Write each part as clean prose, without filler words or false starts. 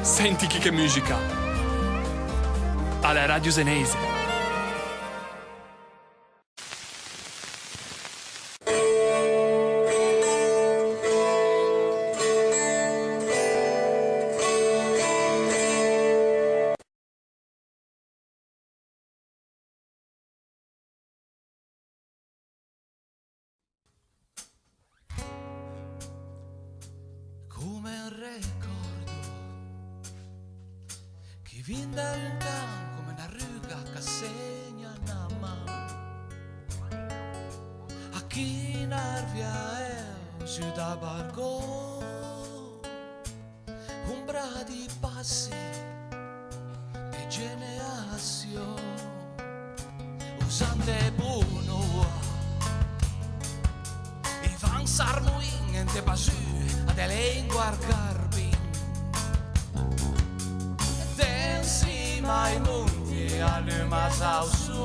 Senti che musica. Alla Radio Senese. Come un ricordo che viene da lontano, come una ruga che segna una mano. A chi nervia è su da barco, ombra di passi e generazioni, usando buono i van sarmuin e te basu de lingua carbin d'encima ai monti all'umasau su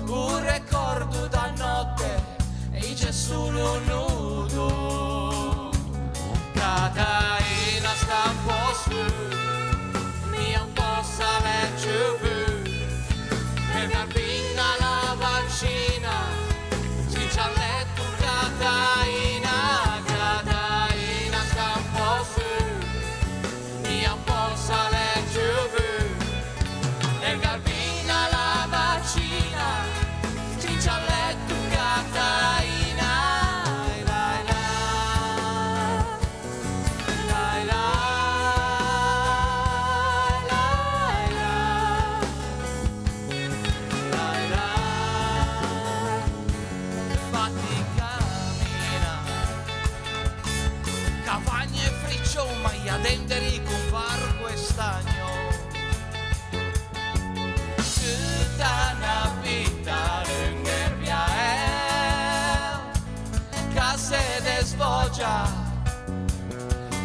un ricordo da notte e c'è solo nudo Catarina sta un po' su mi un po' sale giù per carbina la vaccina si c'ha letto Catarina denderi con varco e stagno tutta una vita l'unghia è che se desvoggia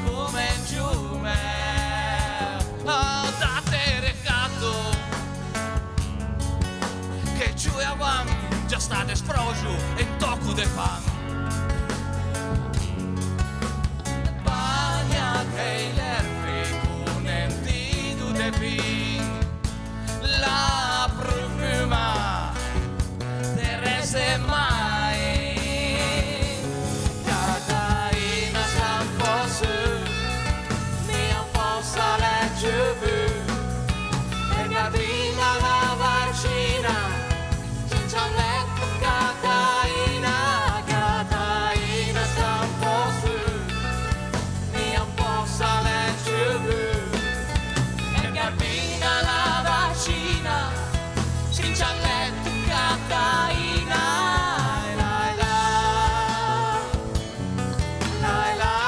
come in giume da te recato che giù e avanti già sta desfrogio e in tocco de pan e l'erbe con un tito de pin la profuma te rese mai Catarina sta un po' su mi un po' sale giù e Catarina la vaccina senza letto Catarina sta un po' su sale giù e Garbina la vaccina senza letto Catarina la la la la la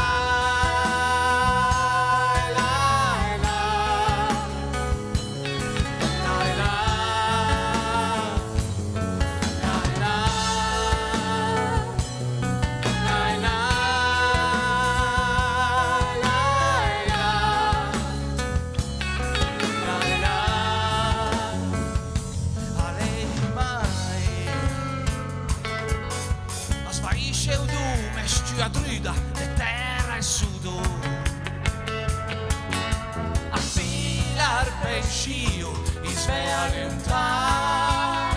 a druida de terra e sudo a filar pescio in svea lontana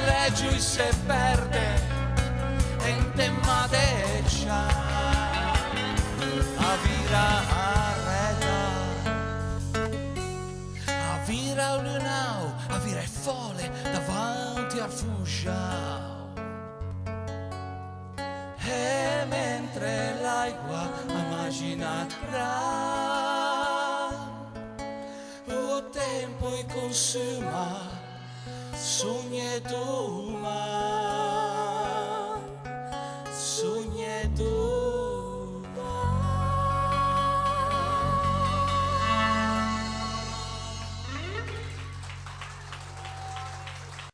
leggi se perde in tema deccia a vira arreda a vira lunau a vira e fole davanti al fusciao e mentre l'acqua immaginarà o tempo e consuma sogno e doma